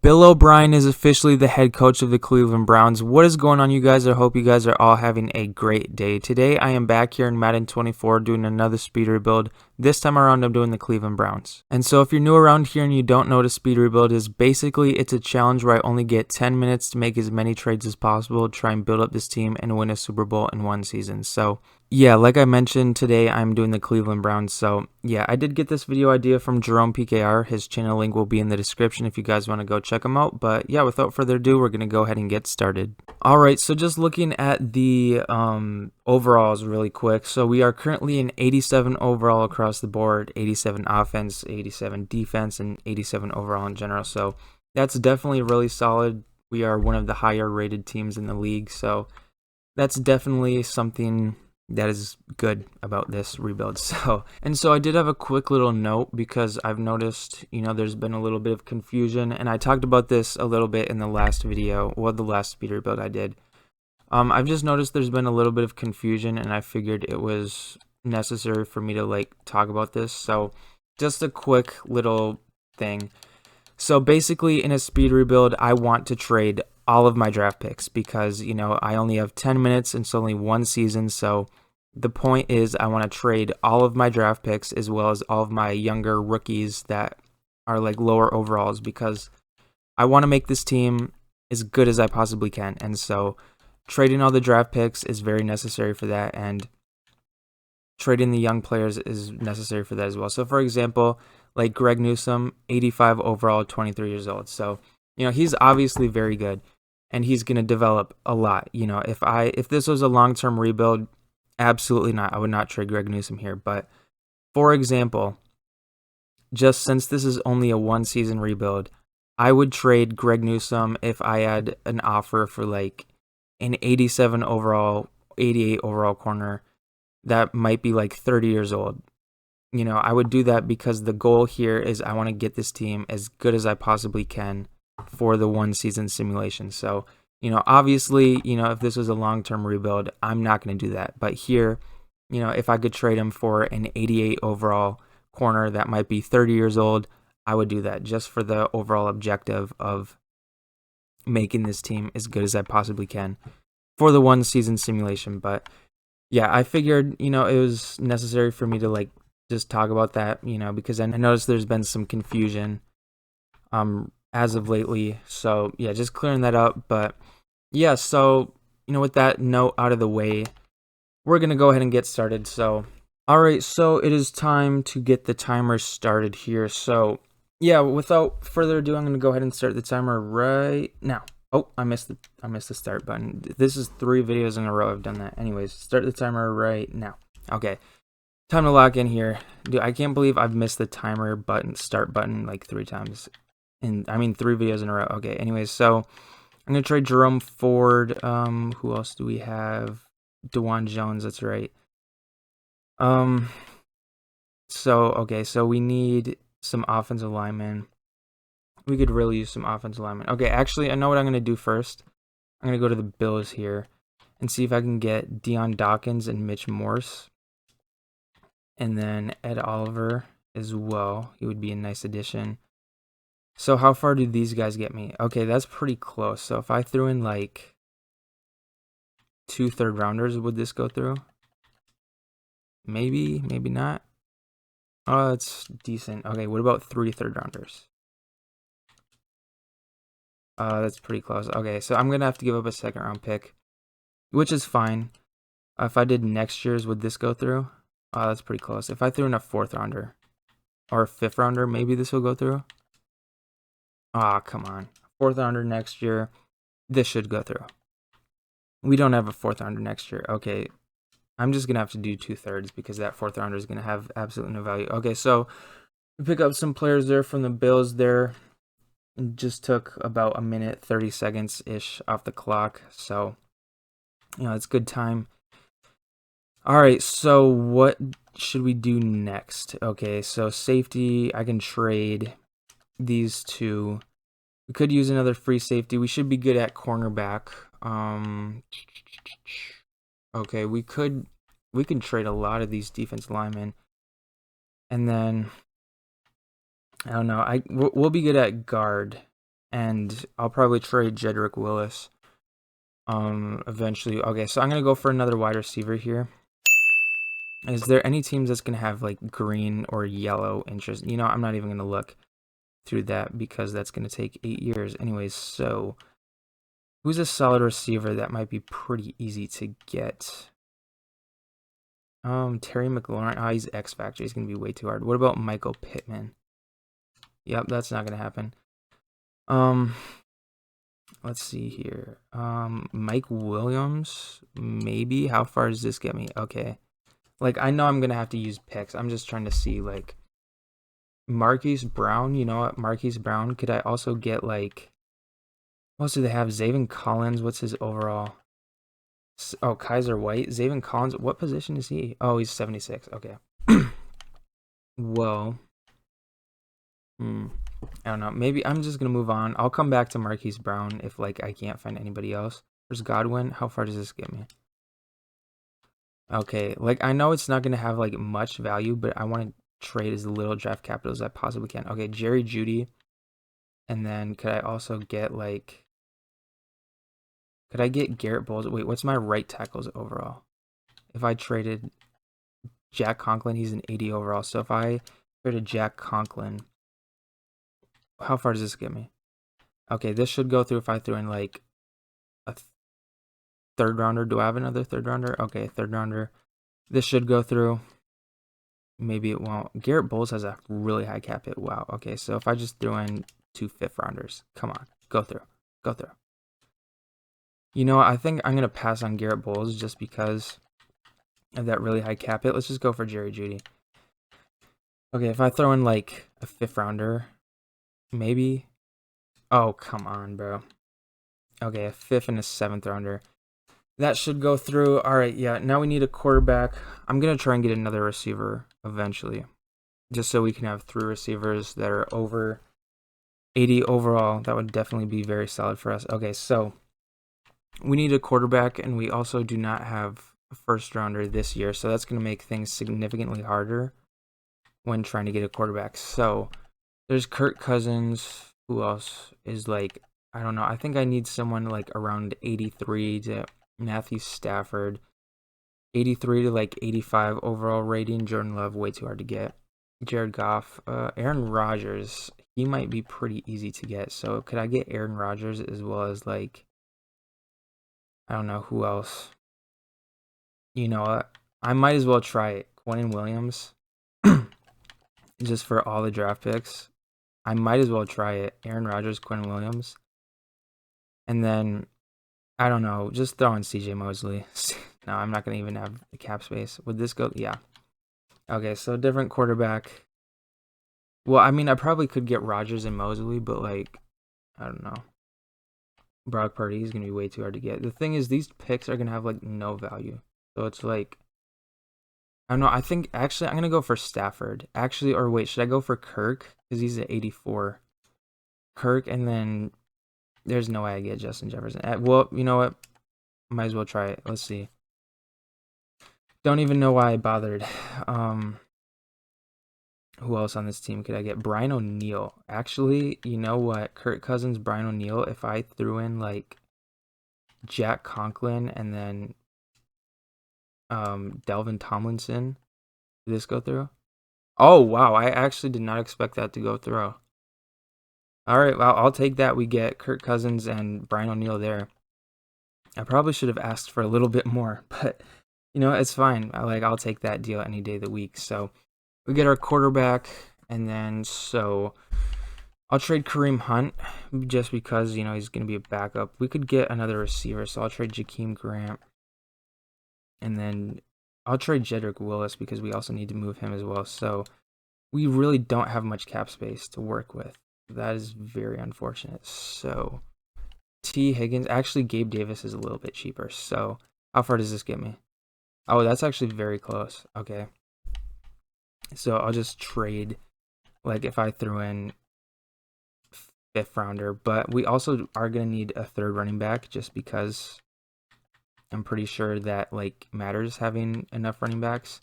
Bill O'Brien is officially the head coach of the Cleveland Browns. What is going on, you guys? I hope you guys are all having a great day. Today, I am back here in Madden 24 doing another speed rebuild. This time around, I'm doing the Cleveland Browns. And so if you're new around here and you don't know what a speed rebuild is, basically it's a challenge where I only get 10 minutes to make as many trades as possible, try and build up this team and win a Super Bowl in one season. So yeah, like I mentioned, today I'm doing the Cleveland Browns. So yeah, I did get this video idea from Jeromepkr. His channel link will be in the description if you guys want to go check him out. But yeah, without further ado, we're going to go ahead and get started. All right, so just looking at the overalls really quick. So we are currently in 87 overall across the board, 87 offense, 87 defense, and 87 overall in general. So that's definitely really solid. We are one of the higher rated teams in the league. So that's definitely something that is good about this rebuild. So I did have a quick little note because I've noticed, there's been a little bit of confusion, and I talked about this a little bit in the last video, the last speed rebuild I did. I've just noticed there's been a little bit of confusion, and I figured it was necessary for me to talk about this. So just a quick little thing. So basically in a speed rebuild, I want to trade all of my draft picks because, I only have 10 minutes and it's only one season. So the point is I want to trade all of my draft picks as well as all of my younger rookies that are lower overalls because I want to make this team as good as I possibly can. And so trading all the draft picks is very necessary for that, and trading the young players is necessary for that as well. So for example, Greg Newsome, 85 overall, 23 years old. So, he's obviously very good and he's going to develop a lot. If this was a long-term rebuild, absolutely not. I would not trade Greg Newsome here. But for example, just since this is only a one-season rebuild, I would trade Greg Newsome if I had an offer for an 87 overall, 88 overall corner that might be 30 years old. I would do that because the goal here is I want to get this team as good as I possibly can for the one season simulation. So, obviously, if this was a long-term rebuild, I'm not going to do that. But here, if I could trade him for an 88 overall corner that might be 30 years old, I would do that just for the overall objective of making this team as good as I possibly can for the one season simulation. But yeah, I figured, it was necessary for me to just talk about that, because I noticed there's been some confusion as of lately. So yeah, just clearing that up. But yeah, so with that note out of the way, we're gonna go ahead and get started. So all right, so it is time to get the timer started here. So yeah, without further ado, I'm gonna go ahead and start the timer right now. Oh, I missed the start button. This is 3 videos in a row I've done that. Anyways, start the timer right now. Okay. Time to lock in here. Dude, I can't believe I've missed the timer button, start button 3 times. 3 videos in a row. Okay, anyways, so I'm going to trade Jerome Ford. Who else do we have? DeJuan Jones, that's right. So we need some offensive linemen. We could really use some offensive linemen. Okay, actually, I know what I'm going to do first. I'm going to go to the Bills here and see if I can get Deion Dawkins and Mitch Morse. And then Ed Oliver as well. He would be a nice addition. So how far do these guys get me? Okay, that's pretty close. So if I threw in 2 third-rounders, would this go through? Maybe, maybe not. Oh, that's decent. Okay, what about 3 third-rounders? That's pretty close. Okay, so I'm going to have to give up a second-round pick, which is fine. If I did next year's, would this go through? Oh, that's pretty close. If I threw in a 4th rounder or a 5th rounder, maybe this will go through. Ah, come on. 4th rounder next year. This should go through. We don't have a 4th rounder next year. Okay. I'm just going to have to do 2/3 because that 4th rounder is going to have absolutely no value. Okay, so we pick up some players there from the Bills there. It just took about a minute, 30 seconds-ish off the clock. So, it's good time. All right, so what should we do next? Okay, so safety, I can trade these 2. We could use another free safety. We should be good at cornerback. Okay, we can trade a lot of these defense linemen. And then I don't know. We'll be good at guard. And I'll probably trade Jedrick Willis eventually. Okay, so I'm gonna go for another wide receiver here. Is there any teams that's gonna have like green or yellow interest? You know, I'm not even gonna look through that because that's gonna take 8 years anyways. So who's a solid receiver that might be pretty easy to get? Terry McLaurin. Oh, he's X Factor. He's gonna be way too hard. What about Michael Pittman? Yep, that's not gonna happen. Let's see here. Mike Williams, maybe. How far does this get me? Okay. Like, I know I'm gonna have to use picks. I'm just trying to see, like, Marquise Brown. You know what? Marquise Brown. Could I also get, like, what else do they have? Zaven Collins. What's his overall? Oh, Kaiser White. Zaven Collins. What position is he? Oh, he's 76. Okay. Well, I don't know. Maybe I'm just gonna move on. I'll come back to Marquise Brown if like I can't find anybody else. There's Godwin. How far does this get me? Okay, like I know it's not gonna have like much value, but I want to trade as little draft capital as I possibly can. Okay, Jerry Jeudy, and then could I also get like? Could I get Garrett Bowles? Wait, what's my right tackles overall? If I traded Jack Conklin, he's an 80 overall. So if I traded Jack Conklin, how far does this get me? Okay, this should go through if I threw in like a third rounder. Do I have another third rounder? Okay, third rounder. This should go through. Maybe it won't. Garrett Bowles has a really high cap hit. Wow. Okay, so if I just threw in 2 fifth rounders, come on, go through, go through. You know what? I think I'm gonna pass on Garrett Bowles just because of that really high cap hit. Let's just go for Jerry Jeudy. Okay, if I throw in like a 5th rounder, maybe. Oh, come on, bro. Okay, a 5th and a 7th rounder. That should go through. All right, yeah. Now we need a quarterback. I'm going to try and get another receiver eventually, just so we can have 3 receivers that are over 80 overall. That would definitely be very solid for us. Okay, so we need a quarterback, and we also do not have a first rounder this year, so that's going to make things significantly harder when trying to get a quarterback. So there's Kirk Cousins. Who else is like, I don't know. I think I need someone like around 83 to Matthew Stafford. 83 to like 85 overall rating. Jordan Love, way too hard to get. Jared Goff. Aaron Rodgers, he might be pretty easy to get. So could I get Aaron Rodgers as well as like, I don't know who else. You know what? I might as well try it. Quentin Williams. Just for all the draft picks. I might as well try it. Aaron Rodgers, Quentin Williams. And then, I don't know, just throw in CJ Mosley. No, I'm not going to even have the cap space. Would this go? Yeah. Okay, so different quarterback. Well, I mean, I probably could get Rodgers and Mosley, but like, I don't know. Brock Purdy is going to be way too hard to get. The thing is, these picks are going to have like no value. So it's like, I don't know. I think actually I'm going to go for Stafford. Actually, or wait, should I go for Kirk? Because he's at 84. Kirk, and then there's no way I get Justin Jefferson. Well, you know what? Might as well try it. Let's see. Don't even know why I bothered. Who else on this team could I get? Brian O'Neill. Actually, you know what? Kirk Cousins, Brian O'Neill. If I threw in like Jack Conklin and then Delvin Tomlinson, did this go through? Oh wow! I actually did not expect that to go through. All right, well I'll take that. We get Kirk Cousins and Brian O'Neill there. I probably should have asked for a little bit more, but you know it's fine. I'll take that deal any day of the week. So we get our quarterback, and then so I'll trade Kareem Hunt just because you know he's going to be a backup. We could get another receiver, so I'll trade Jakeem Grant, and then I'll trade Jedrick Willis because we also need to move him as well. So we really don't have much cap space to work with. That is very unfortunate. So T. Higgins, actually Gabe Davis is a little bit cheaper. So how far does this get me? Oh, that's actually very close. Okay. So I'll just trade, like if I threw in 5th rounder, but we also are going to need a 3rd running back just because I'm pretty sure that like matters having enough running backs.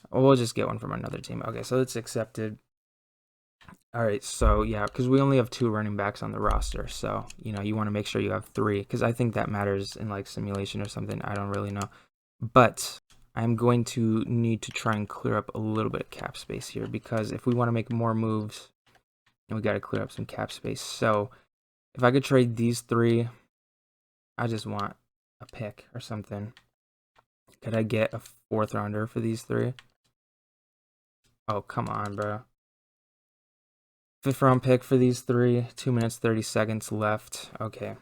We'll just get one from another team. Okay, so it's accepted. All right, so yeah, because we only have 2 running backs on the roster, so you want to make sure you have 3, because I think that matters in like simulation or something. I don't really know, but I'm going to need to try and clear up a little bit of cap space here, because if we want to make more moves, we got to clear up some cap space. So if I could trade these 3, I just want a pick or something. Could I get a 4th rounder for these 3? Oh, come on, bro. 5th round pick for these 3. 2 minutes 30 seconds left. Okay.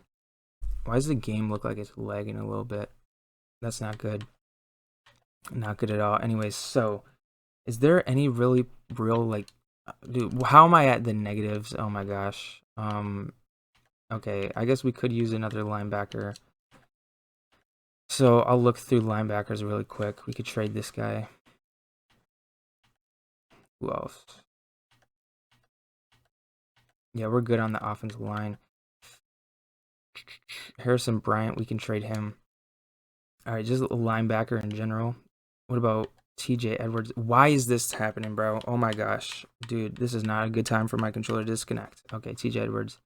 Why does the game look like it's lagging a little bit? That's not good. Not good at all. Anyways, so is there any really real like, dude? How am I at the negatives? Oh my gosh. Okay. I guess we could use another linebacker. So I'll look through linebackers really quick. We could trade this guy. Who else? Yeah, we're good on the offensive line. Harrison Bryant, we can trade him. All right, just a linebacker in general. What about TJ Edwards? Why is this happening, bro? Oh my gosh. Dude, this is not a good time for my controller to disconnect. Okay, TJ Edwards.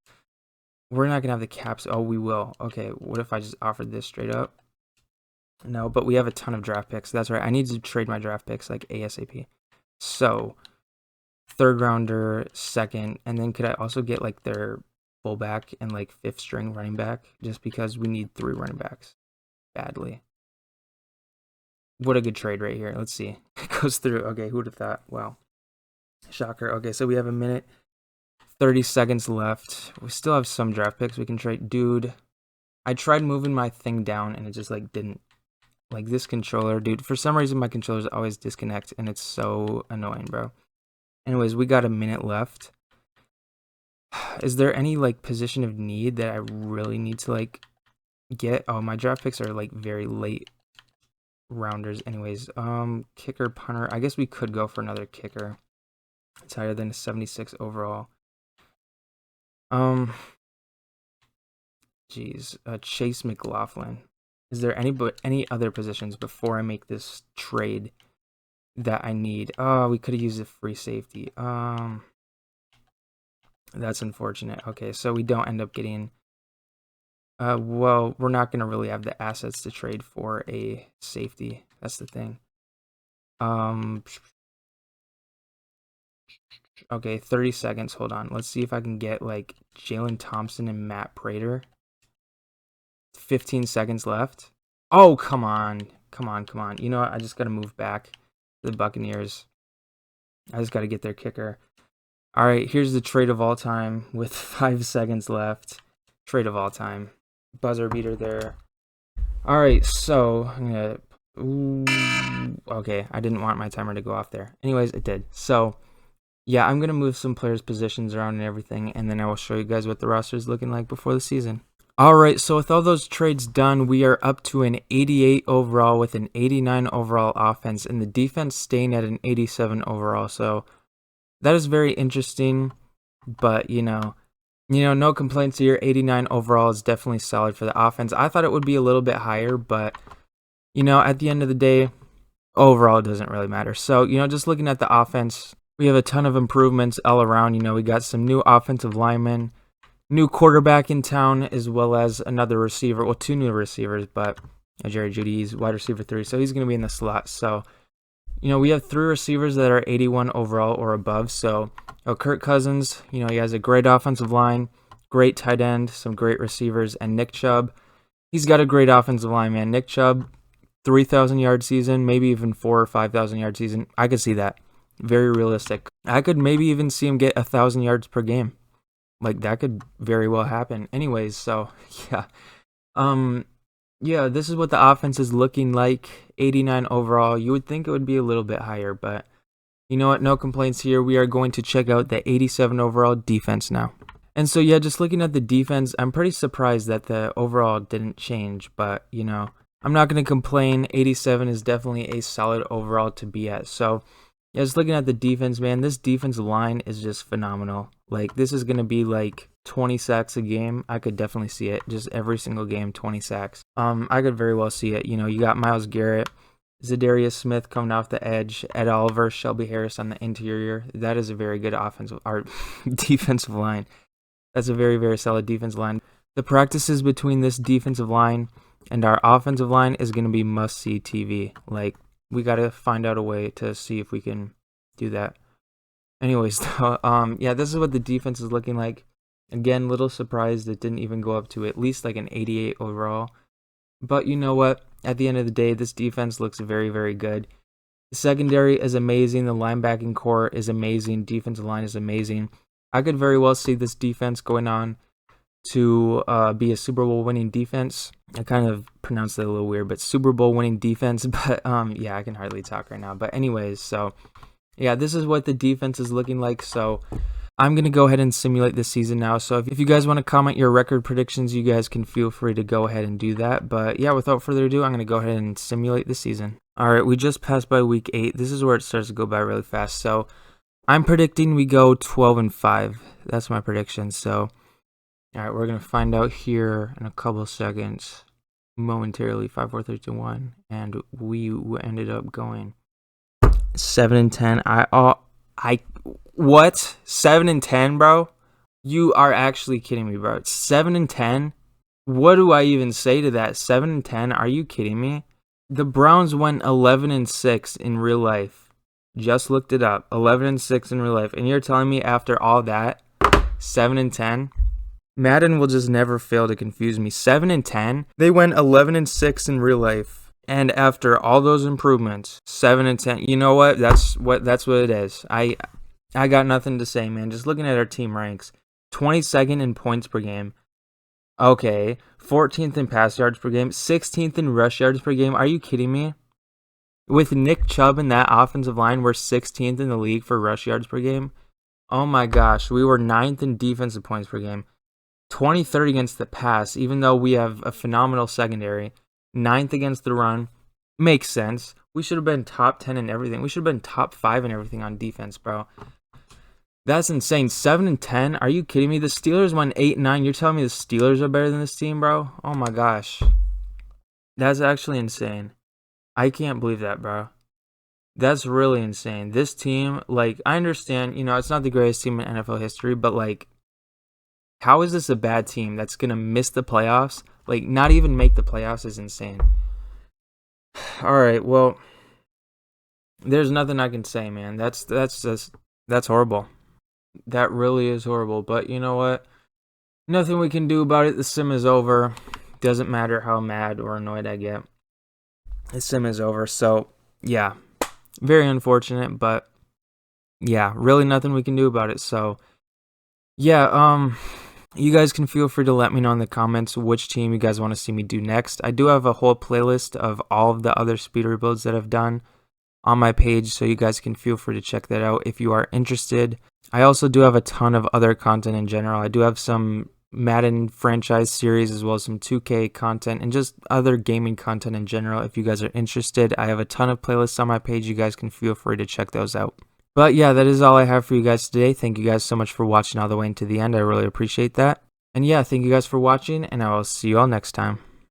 We're not going to have the caps. Oh, we will. Okay, what if I just offered this straight up? No, but we have a ton of draft picks. That's right. I need to trade my draft picks like ASAP. So, 3rd rounder, 2nd, and then could I also get like their fullback and like 5th string running back, just because we need 3 running backs badly. What a good trade right here. Let's see. It goes through. Okay, who would have thought? Wow. Shocker. Okay, so we have a minute, 30 seconds left. We still have some draft picks we can trade. Dude, I tried moving my thing down and it just like didn't. Like this controller, dude. For some reason, my controllers always disconnect and it's so annoying, bro. Anyways, we got a minute left. Is there any like position of need that I really need to like get? Oh, my draft picks are like very late rounders. Anyways, kicker, punter. I guess we could go for another kicker. It's higher than a 76 overall. Geez, Chase McLaughlin. Is there any other positions before I make this trade that I need? Oh, we could have used a free safety. That's unfortunate. Okay, so we don't end up getting. Well, we're not gonna really have the assets to trade for a safety. That's the thing. Okay, 30 seconds. Hold on. Let's see if I can get like Jalen Thompson and Matt Prater. 15 seconds left. Oh, come on. Come on, come on. You know what? I just got to move back to the Buccaneers. I just got to get their kicker. All right, here's the trade of all time with 5 seconds left. Trade of all time. Buzzer beater there. All right, so I'm going to... Okay, I didn't want my timer to go off there. Anyways, it did. So, yeah, I'm going to move some players' positions around and everything, and then I will show you guys what the roster is looking like before the season. All right, so with all those trades done, we are up to an 88 overall with an 89 overall offense, and the defense staying at an 87 overall. So that is very interesting, but no complaints here. 89 overall is definitely solid for the offense. I thought it would be a little bit higher, but at the end of the day, overall it doesn't really matter. So just looking at the offense, we have a ton of improvements all around. We got some new offensive linemen, new quarterback in town, as well as another receiver. Well, 2 new receivers, but Jerry Jeudy's wide receiver 3, so he's going to be in the slot. So, we have 3 receivers that are 81 overall or above. So, Kirk Cousins, he has a great offensive line, great tight end, some great receivers, and Nick Chubb, he's got a great offensive line, man. Nick Chubb, 3,000 yard season, maybe even 4,000 or 5,000 yard season. I could see that. Very realistic. I could maybe even see him get 1,000 yards per game. Like, that could very well happen. Anyways, so, yeah. Yeah, this is what the offense is looking like. 89 overall. You would think it would be a little bit higher, but you know what? No complaints here. We are going to check out the 87 overall defense now. And so, yeah, just looking at the defense, I'm pretty surprised that the overall didn't change, but, I'm not going to complain. 87 is definitely a solid overall to be at. So, yeah, just looking at the defense, man, this defensive line is just phenomenal. Like, this is going to be like 20 sacks a game. I could definitely see it. Just every single game, 20 sacks. I could very well see it. You got Myles Garrett. Zadarius Smith coming off the edge, Ed Oliver, Shelby Harris on the interior. That is a very good offensive or defensive line. That's a very, very solid defensive line. The practices between this defensive line and our offensive line is going to be must-see TV. Like, we got to find out a way to see if we can do that. Anyways, yeah, this is what the defense is looking like. Again, little surprised it didn't even go up to at least like an 88 overall. But you know what? At the end of the day, this defense looks very, very good. The secondary is amazing. The linebacking core is amazing. Defensive line is amazing. I could very well see this defense going on to be a Super Bowl winning defense. I kind of pronounced that a little weird, but Super Bowl winning defense. But yeah, I can hardly talk right now. But anyways, so yeah, this is what the defense is looking like. So I'm going to go ahead and simulate this season now. So if you guys want to comment your record predictions, you guys can feel free to go ahead and do that. But yeah, without further ado, I'm going to go ahead and simulate the season. All right, we just passed by week 8. This is where it starts to go by really fast. So I'm predicting we go 12-5. That's my prediction. So all right, we're going to find out here in a couple of seconds, momentarily. 5, 4, 3, 2, 1. And we ended up going 7-10. What? 7-10, bro? You are actually kidding me, bro. It's 7-10? What do I even say to that? 7-10? Are you kidding me? The Browns went 11-6 in real life. Just looked it up. 11-6 in real life. And you're telling me after all that, 7-10? Madden will just never fail to confuse me. 7-10? They went 11-6 in real life. And after all those improvements, 7-10. You know what? That's what it is. I got nothing to say, man. Just looking at our team ranks. 22nd in points per game. Okay. 14th in pass yards per game. 16th in rush yards per game. Are you kidding me? With Nick Chubb in that offensive line, we're 16th in the league for rush yards per game. Oh my gosh. We were 9th in defensive points per game. 23rd against the pass, even though we have a phenomenal secondary. 9th against the run. Makes sense. We should have been top 10 in everything. We should have been top 5 in everything on defense, bro. That's insane. 7-10? Are you kidding me? The Steelers went 8-9. You're telling me the Steelers are better than this team, bro? Oh my gosh. That's actually insane. I can't believe that, bro. That's really insane. This team, like, I understand, it's not the greatest team in NFL history, but, like, how is this a bad team that's going to miss the playoffs? Like, not even make the playoffs is insane. All right, well, there's nothing I can say, man. That's horrible. That really is horrible. But you know what? Nothing we can do about it. The sim is over. Doesn't matter how mad or annoyed I get. The sim is over. So, yeah. Very unfortunate, but yeah, really nothing we can do about it. So, yeah, you guys can feel free to let me know in the comments which team you guys want to see me do next. I do have a whole playlist of all of the other speed rebuilds that I've done on my page, so you guys can feel free to check that out if you are interested. I also do have a ton of other content in general. I do have some Madden franchise series as well as some 2K content and just other gaming content in general. If you guys are interested, I have a ton of playlists on my page. You guys can feel free to check those out. But yeah, that is all I have for you guys today. Thank you guys so much for watching all the way into the end. I really appreciate that. And yeah, thank you guys for watching, and I will see you all next time.